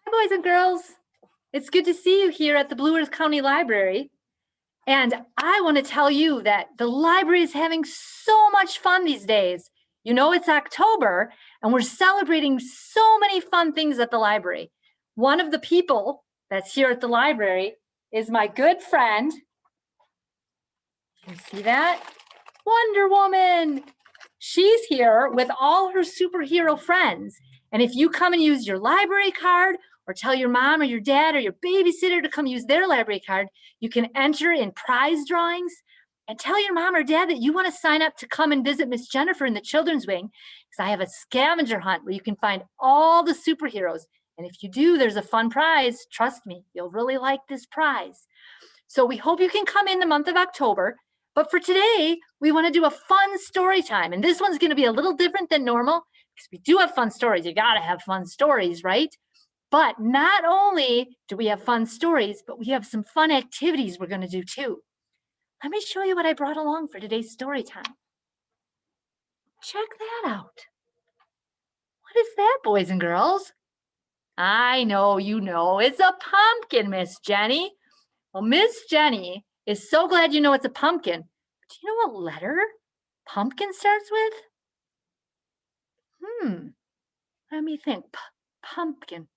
Hi, boys and girls. It's good to see you here at the Blue Earth County Library. And I want to tell you that the library is having so much fun these days. You know, it's October and we're celebrating so many fun things at the library. One of the people that's here at the library is my good friend. You see that? Wonder Woman. She's here with all her superhero friends. And if you come and use your library card or tell your mom or your dad or your babysitter to come use their library card, you can enter in prize drawings and tell your mom or dad that you want to sign up to come and visit Miss Jennifer in the children's wing, because I have a scavenger hunt where you can find all the superheroes. And if you do, there's a fun prize. Trust me, you'll really like this prize. So we hope you can come in the month of October. But for today, we want to do a fun story time. And this one's going to be a little different than normal because we do have fun stories. You got to have fun stories, right? But not only do we have fun stories, but we have some fun activities we're going to do too. Let me show you what I brought along for today's story time. Check that out. What is that, boys and girls? I know, you know, it's a pumpkin, Miss Jenny. Well, Miss Jenny is so glad you know it's a pumpkin. Do you know what letter pumpkin starts with? Let me think. Pumpkin.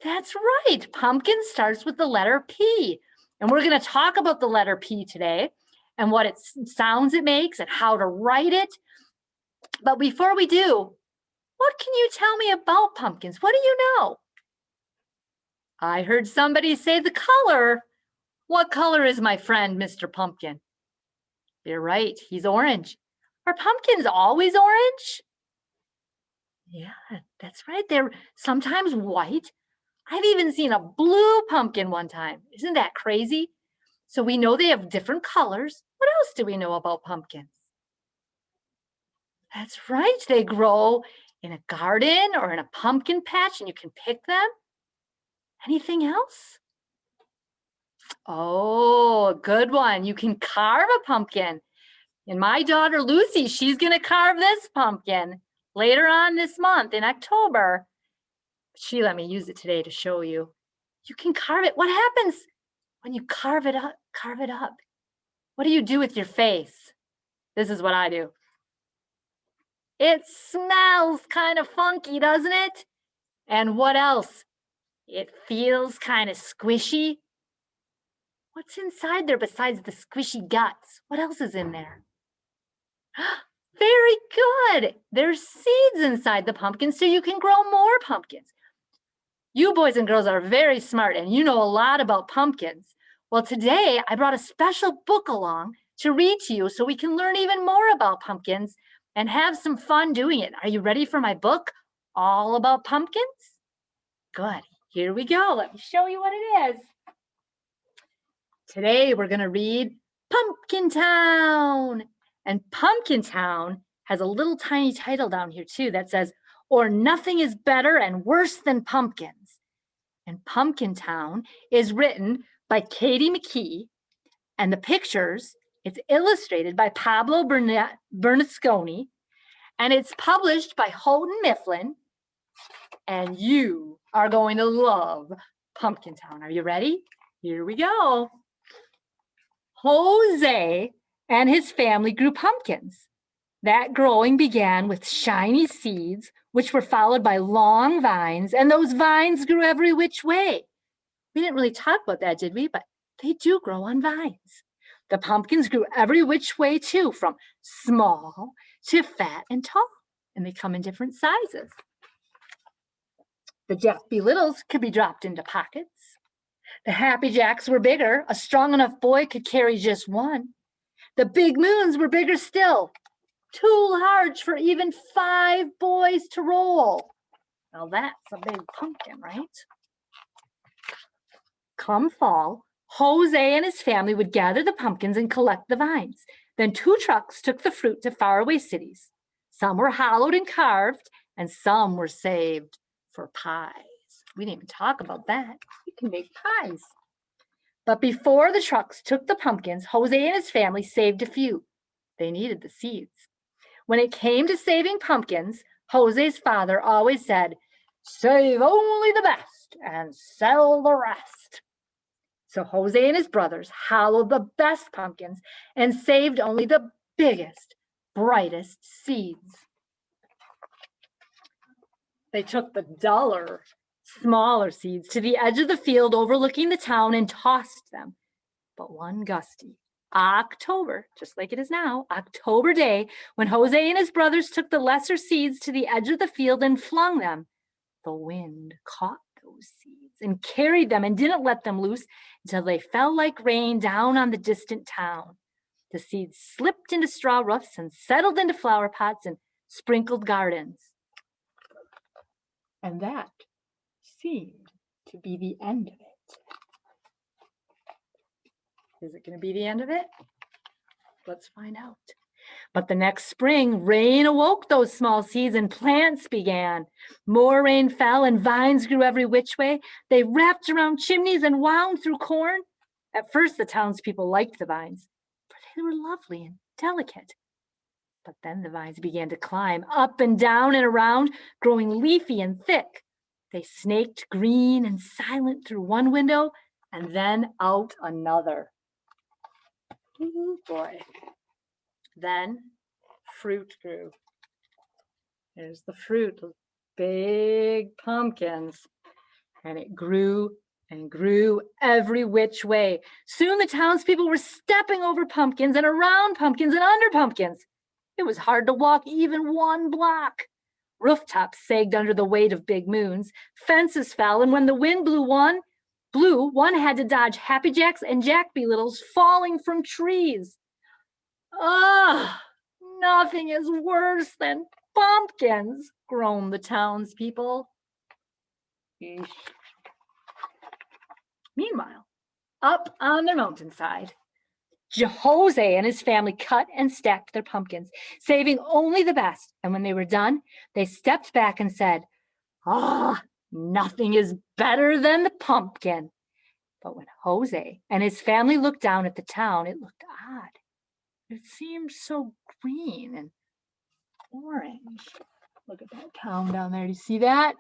That's right. Pumpkin starts with the letter P. And we're going to talk about the letter P today and what sounds it makes and how to write it. But before we do, what can you tell me about pumpkins? What do you know? I heard somebody say the color. What color is my friend, Mr. Pumpkin? You're right, he's orange. Are pumpkins always orange? Yeah, that's right. They're sometimes white. I've even seen a blue pumpkin one time. Isn't that crazy? So we know they have different colors. What else do we know about pumpkins? That's right. They grow in a garden or in a pumpkin patch and you can pick them. Anything else? Oh, good one. You can carve a pumpkin. And my daughter Lucy, she's going to carve this pumpkin later on this month in October. She let me use it today to show you. You can carve it. What happens when you carve it up? What do you do with your face? This is what I do. It smells kind of funky, doesn't it? And what else? It feels kind of squishy. What's inside there besides the squishy guts? What else is in there? Very good. There's seeds inside the pumpkin so you can grow more pumpkins. You boys and girls are very smart and you know a lot about pumpkins. Well, today I brought a special book along to read to you so we can learn even more about pumpkins and have some fun doing it. Are you ready for my book, all about pumpkins? Good. Here we go. Let me show you what it is. Today we're going to read Pumpkin Town. And Pumpkin Town has a little tiny title down here too that says, "Or nothing is better and worse than pumpkins." And Pumpkin Town is written by Katie McKee, and the pictures, it's illustrated by Pablo Bernasconi, and it's published by Houghton Mifflin, and you are going to love Pumpkin Town. Are you ready? Here we go. Jose and his family grew pumpkins. That growing began with shiny seeds, which were followed by long vines, and those vines grew every which way. We didn't really talk about that, did we? But they do grow on vines. The pumpkins grew every which way too, from small to fat and tall, and they come in different sizes. The Jack Be Littles could be dropped into pockets. The Happy Jacks were bigger. A strong enough boy could carry just one. The Big Moons were bigger still, too large for even 5 boys to roll. Now that's a big pumpkin, right? Come fall, Jose and his family would gather the pumpkins and collect the vines. Then 2 trucks took the fruit to faraway cities. Some were hollowed and carved, and some were saved for pies. We didn't even talk about that. You can make pies. But before the trucks took the pumpkins, Jose and his family saved a few. They needed the seeds. When it came to saving pumpkins, Jose's father always said, Save only the best and sell the rest. So Jose and his brothers hollowed the best pumpkins and saved only the biggest, brightest seeds. They took the duller, smaller seeds to the edge of the field overlooking the town and tossed them. But one gusty October, just like it is now, October day, when Jose and his brothers took the lesser seeds to the edge of the field and flung them, the wind caught those seeds and carried them and didn't let them loose until they fell like rain down on the distant town. The seeds slipped into straw roofs and settled into flower pots and sprinkled gardens. And that seemed to be the end of it. Is it going to be the end of it? Let's find out. But the next spring, rain awoke those small seeds and plants began. More rain fell and vines grew every which way. They wrapped around chimneys and wound through corn. At first, the townspeople liked the vines, for they were lovely and delicate. But then the vines began to climb up and down and around, growing leafy and thick. They snaked green and silent through one window and then out another. Ooh, boy. Then fruit grew. There's the fruit, those big pumpkins. And it grew and grew every which way. Soon the townspeople were stepping over pumpkins and around pumpkins and under pumpkins. It was hard to walk even one block. Rooftops sagged under the weight of big moons. Fences fell, and when the wind blew, one had to dodge Happy Jacks and Jack Be Littles falling from trees. Nothing is worse than pumpkins, groaned the townspeople. Eesh. Meanwhile, up on the mountainside, Jose and his family cut and stacked their pumpkins, saving only the best. And when they were done, they stepped back and said, nothing is better than the pumpkin. But when Jose and his family looked down at the town, it looked odd. It seemed so green and orange. Look at that town down there. Do you see that?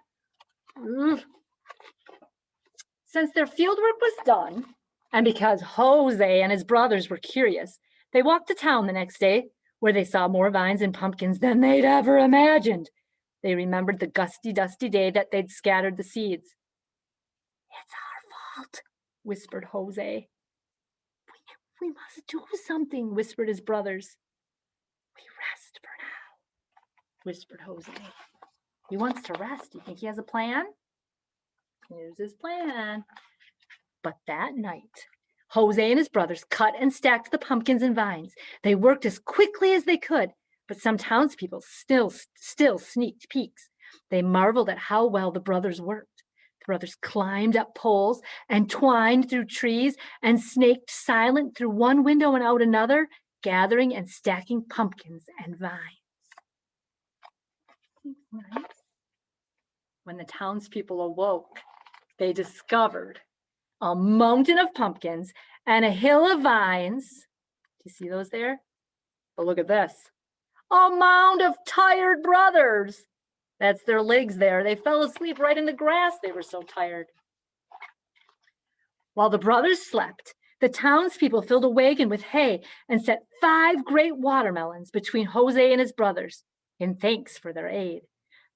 Since their fieldwork was done, and because Jose and his brothers were curious, they walked to town the next day, where they saw more vines and pumpkins than they'd ever imagined. They remembered the gusty, dusty day that they'd scattered the seeds. It's our fault, whispered Jose. We must do something, whispered his brothers. We rest for now, whispered Jose. He wants to rest. You think he has a plan? Here's his plan. But that night, Jose and his brothers cut and stacked the pumpkins and vines. They worked as quickly as they could, but some townspeople still sneaked peeks. They marveled at how well the brothers worked. The brothers climbed up poles and twined through trees and snaked silent through one window and out another, gathering and stacking pumpkins and vines. When the townspeople awoke, they discovered a mountain of pumpkins and a hill of vines. Do you see those there? But look at this. A mound of tired brothers. That's their legs there. They fell asleep right in the grass. They were so tired. While the brothers slept, the townspeople filled a wagon with hay and set 5 great watermelons between Jose and his brothers in thanks for their aid.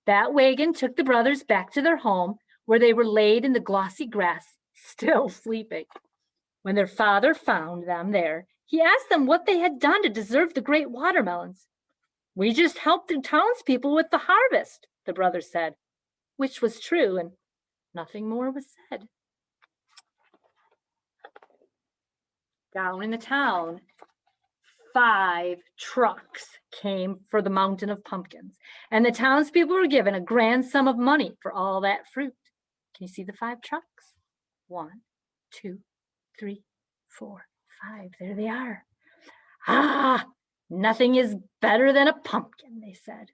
That wagon took the brothers back to their home, where they were laid in the glossy grass, still sleeping. When their father found them there, he asked them what they had done to deserve the great watermelons. We just helped the townspeople with the harvest, the brothers said, which was true, and nothing more was said. Down in the town, 5 trucks came for the mountain of pumpkins, and the townspeople were given a grand sum of money for all that fruit. Can you see the 5 trucks? 1, 2, 3, 4, 5. There they are. Nothing is better than a pumpkin, they said.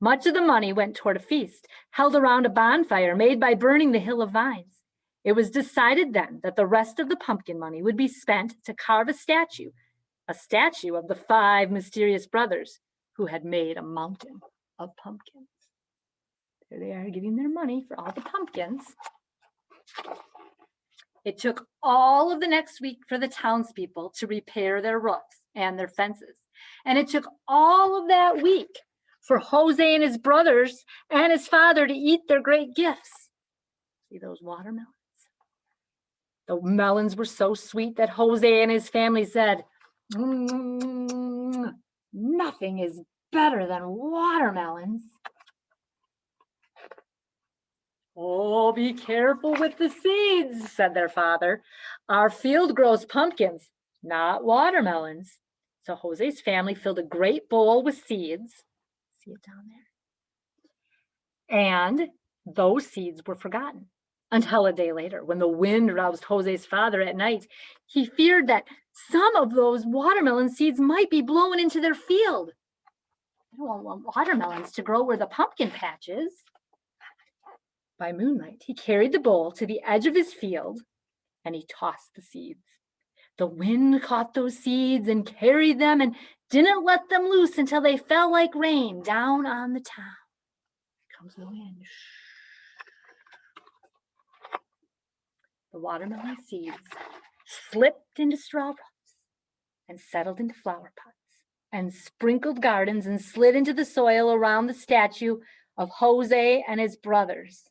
Much of the money went toward a feast held around a bonfire made by burning the hill of vines. It was decided then that the rest of the pumpkin money would be spent to carve a statue of the 5 mysterious brothers who had made a mountain of pumpkins. There they are getting their money for all the pumpkins. It took all of the next week for the townspeople to repair their roofs and their fences. And it took all of that week for Jose and his brothers and his father to eat their great gifts. See those watermelons? The melons were so sweet that Jose and his family said, nothing is better than watermelons. Oh, be careful with the seeds, said their father. Our field grows pumpkins, not watermelons. So Jose's family filled a great bowl with seeds. See it down there? And those seeds were forgotten until a day later, when the wind roused Jose's father at night. He feared that some of those watermelon seeds might be blown into their field. I don't want watermelons to grow where the pumpkin patch is. By moonlight, he carried the bowl to the edge of his field and he tossed the seeds. The wind caught those seeds and carried them and didn't let them loose until they fell like rain down on the town. Here comes the wind. The watermelon seeds slipped into straw ropes and settled into flower pots and sprinkled gardens and slid into the soil around the statue of Jose and his brothers.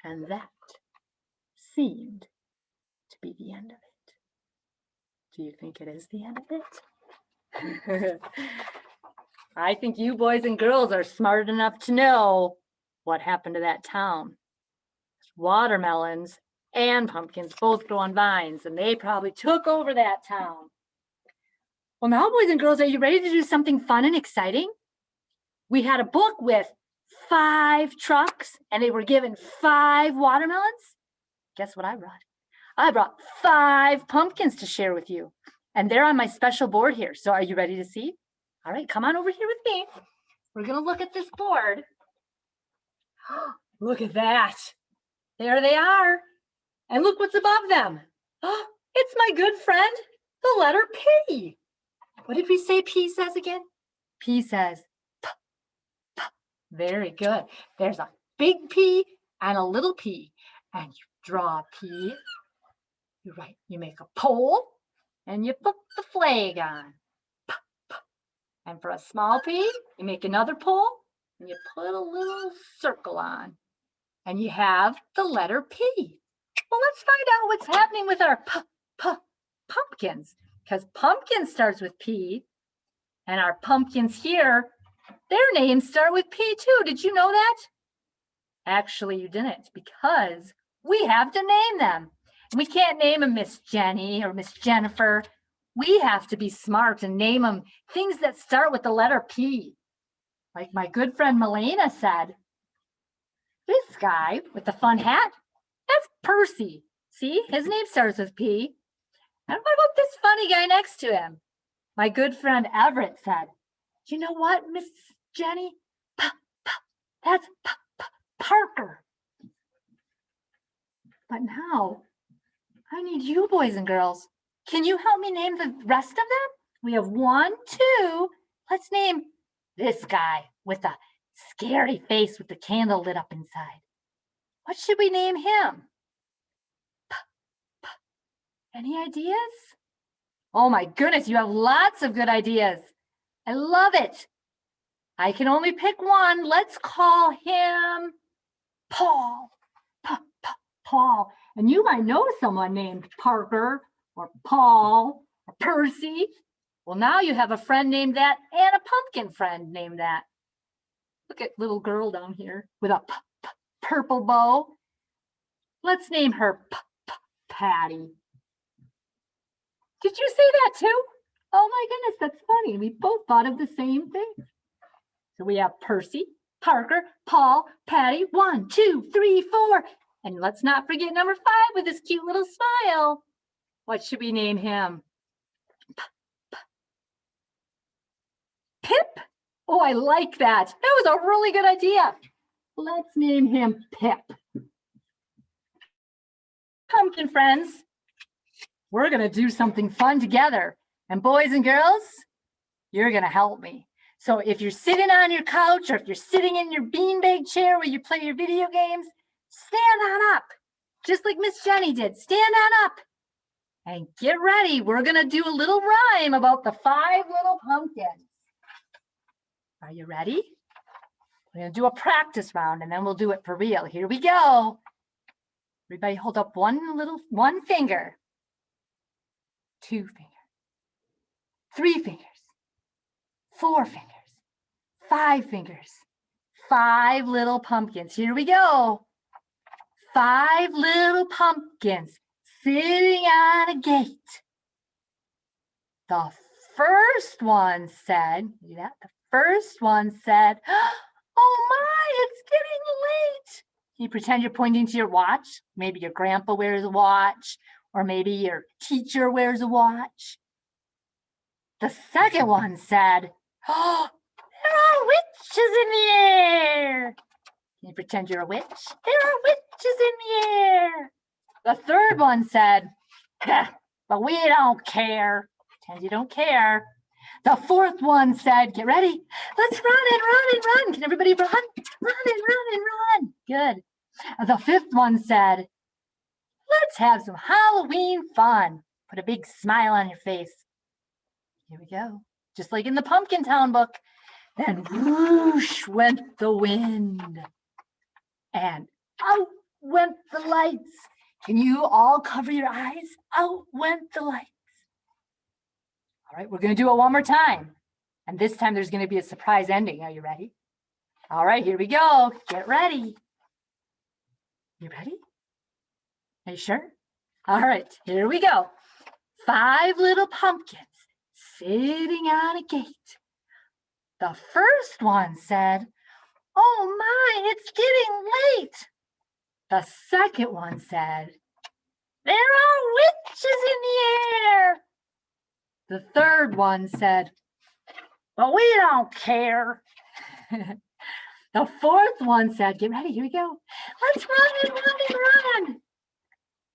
And that seemed to be the end of it. Do you think it is the end of it? I think you boys and girls are smart enough to know what happened to that town. Watermelons and pumpkins both grow on vines, and they probably took over that town. Well, now, boys and girls, are you ready to do something fun and exciting? We had a book with 5 trucks, and they were given 5 watermelons. Guess what I brought? I brought 5 pumpkins to share with you, and they're on my special board here. So are you ready to see? All right, come on over here with me. We're going to look at this board. Look at that. There they are. And look what's above them. It's my good friend, the letter P. What did we say P says again? P says P, P. Very good. There's a big P and a little p. And you draw a P. You make a pole and you put the flag on. P, P. And for a small P, you make another pole and you put a little circle on. And you have the letter P. Well, let's find out what's happening with our pumpkins, because pumpkin starts with P, and our pumpkins here, their names start with P too. Did you know that? Actually, you didn't, because we have to name them. And we can't name them Miss Jenny or Miss Jennifer. We have to be smart and name them things that start with the letter P. Like my good friend Melena said, this guy with the fun hat, that's Percy. See, his name starts with P. And what about this funny guy next to him? My good friend Everett said, you know what, Miss Jenny? That's Parker. But now, I need you boys and girls. Can you help me name the rest of them? We have 1, 2. Let's name this guy with the scary face with the candle lit up inside. What should we name him? Any ideas? Oh my goodness, you have lots of good ideas. I love it. I can only pick one. Let's call him Paul. Paul. And you might know someone named Parker or Paul or Percy. Well, now you have a friend named that and a pumpkin friend named that. Look at little girl down here with a purple bow. Let's name her Patty. Did you say that too? Oh my goodness, that's funny. We both thought of the same thing. So we have Percy, Parker, Paul, Patty, 1, 2, 3, 4. And let's not forget number 5 with this cute little smile. What should we name him? Pip? Oh, I like that. That was a really good idea. Let's name him Pip. Pumpkin friends, we're going to do something fun together. And boys and girls, you're going to help me. So if you're sitting on your couch or if you're sitting in your beanbag chair where you play your video games, stand on up, just like Miss Jenni did. Stand on up and get ready. We're going to do a little rhyme about the 5 little pumpkins. Are you ready? We're going to do a practice round and then we'll do it for real. Here we go. Everybody hold up one finger, 2 fingers, 3 fingers, 4 fingers, 5 fingers, 5 little pumpkins. Here we go. 5 little pumpkins sitting on a gate. The first one said, the first one said, oh my, it's getting late. Can you pretend you're pointing to your watch? Maybe your grandpa wears a watch, or maybe your teacher wears a watch. The second one said, oh, there are witches in the air. Can you pretend you're a witch? There are witches in the air. The third one said, but we don't care. Pretend you don't care. The fourth one said, get ready. Let's run and run and run. Can everybody run? Run and run and run. Good. The fifth one said, let's have some Halloween fun. Put a big smile on your face. Here we go. Just like in the Pumpkin Town book. Then whoosh went the wind. And out went the lights. Can you all cover your eyes? Out went the lights. All right, we're going to do it one more time. And this time there's going to be a surprise ending. Are you ready? All right, here we go. Get ready. You ready? Are you sure? All right, here we go. 5 little pumpkins sitting on a gate. The first one said, oh my, it's getting late. The second one said, there are witches in the air. The third one said, but we don't care. The fourth one said, get ready, here we go. Let's run and run and run.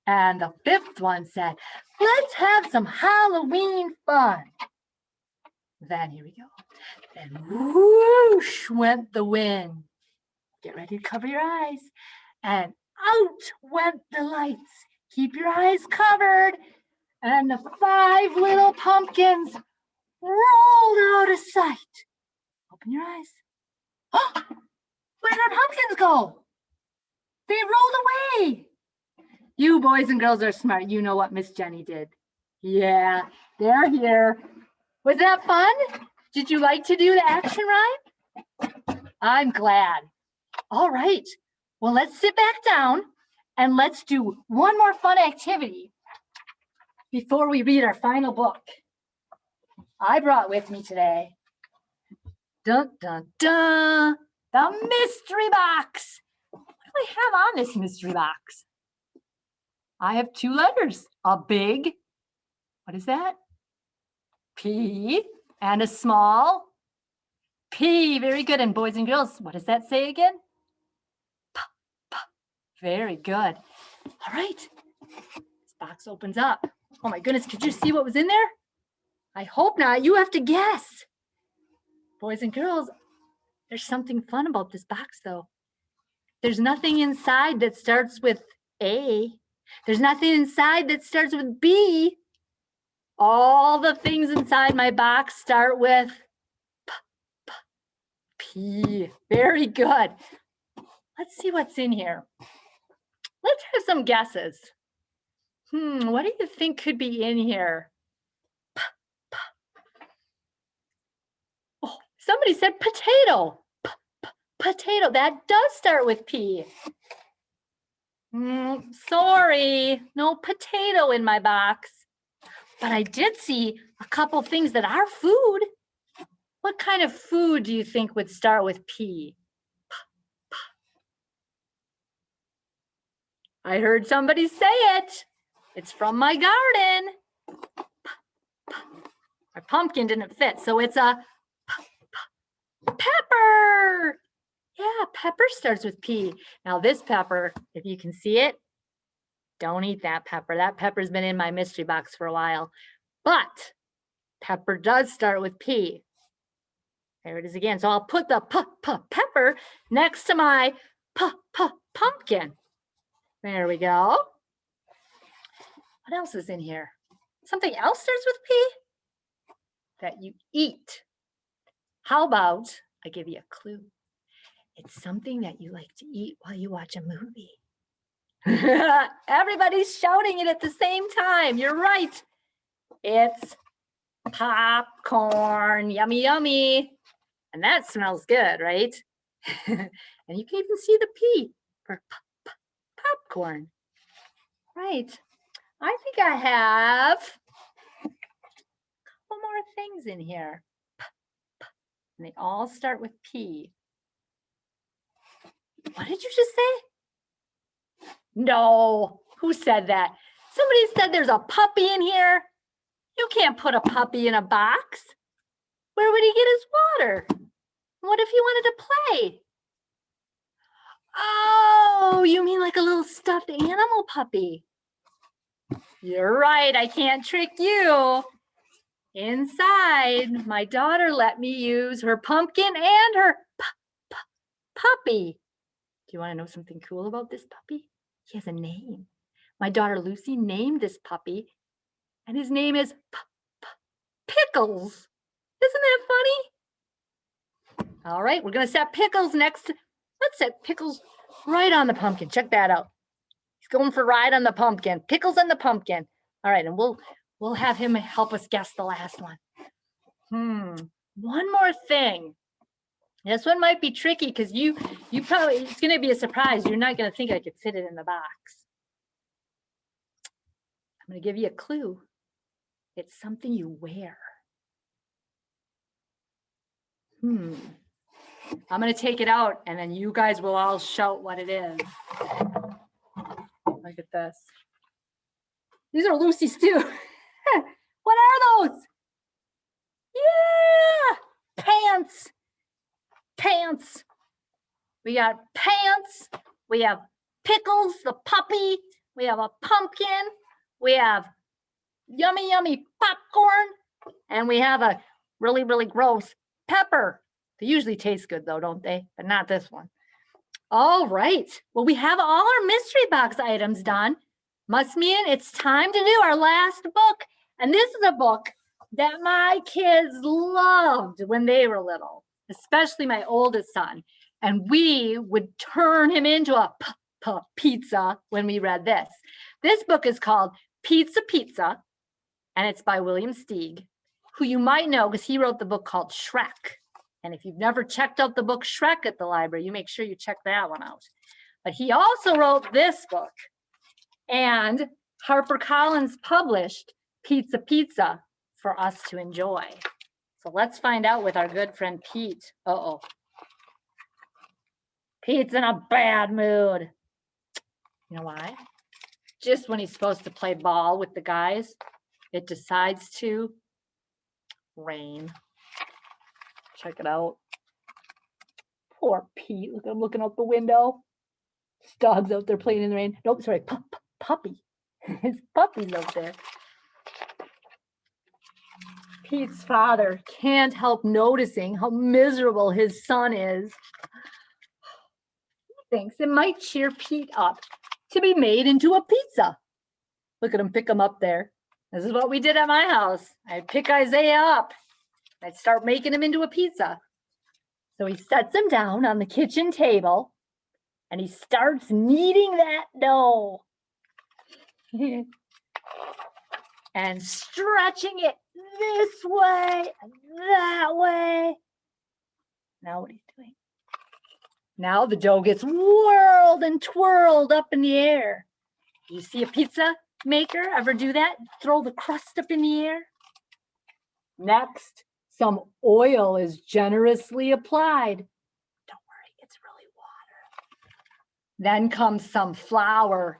And the fifth one said, let's have some Halloween fun. Then here we go. Then whoosh went the wind. Get ready to cover your eyes. And out went the lights. Keep your eyes covered. And the 5 little pumpkins rolled out of sight. Open your eyes. Oh, where did our pumpkins go? They rolled away. You boys and girls are smart. You know what Miss Jenni did. Yeah, they're here. Was that fun? Did you like to do the action rhyme? I'm glad. All right. Well, let's sit back down and let's do one more fun activity before we read our final book. I brought with me today, dun, dun, dun, the mystery box. What do I have on this mystery box? I have 2 letters, a big, what is that? P, and a small P. Very good. And boys and girls, what does that say again? P, P. Very good. All right. This box opens up. Oh my goodness, could you see what was in there? I hope not. You have to guess. Boys and girls, there's something fun about this box though. There's nothing inside that starts with A. There's nothing inside that starts with B. All the things inside my box start with P, P, P. Very good. Let's see what's in here. Let's have some guesses. What do you think could be in here? P, P. Oh, somebody said potato. P, P, potato. That does start with P. Sorry, no potato in my box. But I did see a couple things that are food. What kind of food do you think would start with P? I heard somebody say it. It's from my garden. My pumpkin didn't fit, so it's a pepper. Yeah, pepper starts with P. Now this pepper, if you can see it, don't eat that pepper. That pepper's been in my mystery box for a while. But pepper does start with P. There it is again. So I'll put the pepper next to my pumpkin. There we go. What else is in here? Something else starts with P that you eat. How about I give you a clue? It's something that you like to eat while you watch a movie. Everybody's shouting it at the same time. You're right. It's popcorn. Yummy, yummy. And that smells good, right? And you can even see the P for popcorn. Right. I think I have a couple more things in here. And they all start with P. What did you just say? No. Who said that? Somebody said there's a puppy in here. You can't put a puppy in a box. Where would he get his water? What if he wanted to play? Oh, you mean like a little stuffed animal puppy? You're right. I can't trick you. Inside, my daughter let me use her pumpkin and her puppy. Do you want to know something cool about this puppy? He has a name. My daughter Lucy named this puppy, and his name is Pickles. Isn't that funny? All right, we're going to set Pickles next. Let's set Pickles right on the pumpkin. Check that out. He's going for a ride on the pumpkin. Pickles on the pumpkin. All right, and we'll have him help us guess the last one. One more thing. This one might be tricky because you probably, it's going to be a surprise. You're not going to think I could fit it in the box. I'm going to give you a clue. It's something you wear. I'm going to take it out and then you guys will all shout what it is. Look at this. These are Lucy's too. What are those? Yeah, pants. Pants. We got pants. We have Pickles, the puppy. We have a pumpkin. We have yummy, yummy popcorn. And we have a really, really gross pepper. They usually taste good though, don't they? But not this one. All right. Well, we have all our mystery box items done. Must mean it's time to do our last book. And this is a book that my kids loved when they were little, especially my oldest son. And we would turn him into a pizza when we read this. This book is called Pizza Pizza, and it's by William Steig, who you might know because he wrote the book called Shrek. And if you've never checked out the book Shrek at the library, you make sure you check that one out. But he also wrote this book. And HarperCollins published Pizza Pizza for us to enjoy. So let's find out with our good friend Pete. Uh-oh. Pete's in a bad mood. You know why? Just when he's supposed to play ball with the guys, it decides to rain. Check it out. Poor Pete. Look, I'm looking out the window. His dog's out there playing in the rain. Nope, sorry, puppy. His puppy's out there. Pete's father can't help noticing how miserable his son is. He thinks it might cheer Pete up to be made into a pizza. Look at him pick him up there. This is what we did at my house. I'd pick Isaiah up. I'd start making him into a pizza. So he sets him down on the kitchen table and he starts kneading that dough and stretching it this way and that way. Now what he's doing? Now the dough gets whirled and twirled up in the air. You see a pizza maker ever do that? Throw the crust up in the air. Next, some oil is generously applied. Don't worry, it's really water. Then comes some flour.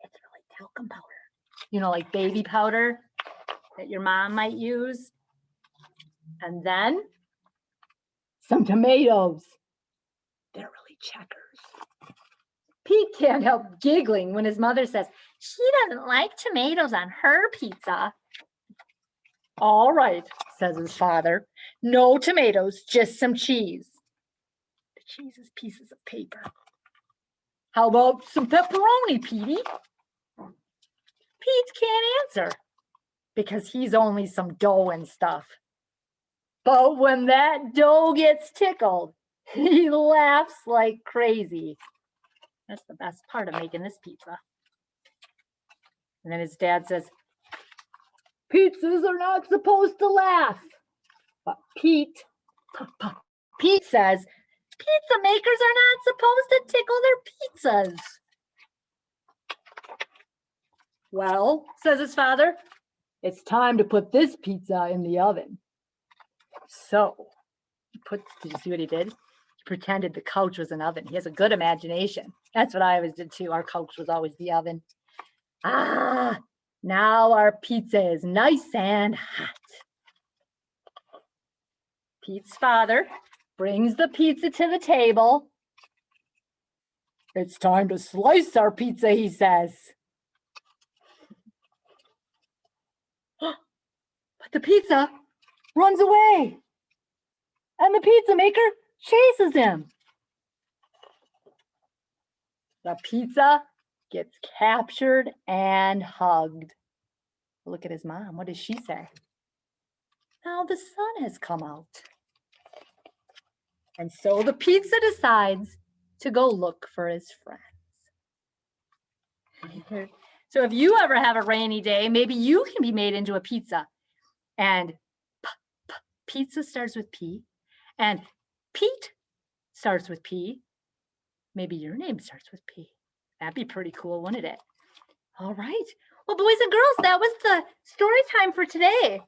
It's really talcum powder. You know, like baby powder that your mom might use. And then some tomatoes. They're really checkers. Pete can't help giggling when his mother says, she doesn't like tomatoes on her pizza. All right, says his father. No tomatoes, just some cheese. The cheese is pieces of paper. How about some pepperoni, Petey? Pete can't answer because he's only some dough and stuff. But when that dough gets tickled, he laughs like crazy. That's the best part of making this pizza. And then his dad says, pizzas are not supposed to laugh. But Pete says, pizza makers are not supposed to tickle their pizzas. Well, says his father, it's time to put this pizza in the oven. So, did you see what he did? He pretended the couch was an oven. He has a good imagination. That's what I always did too. Our couch was always the oven. Ah, now our pizza is nice and hot. Pete's father brings the pizza to the table. It's time to slice our pizza, he says. But the pizza runs away, and the pizza maker chases him. The pizza gets captured and hugged. Look at his mom. What does she say? Now the sun has come out. And so the pizza decides to go look for his friends. So if you ever have a rainy day, maybe you can be made into a pizza. And pizza starts with P. And Pete starts with P. Maybe your name starts with P. That'd be pretty cool, wouldn't it? All right. Well, boys and girls, that was the story time for today.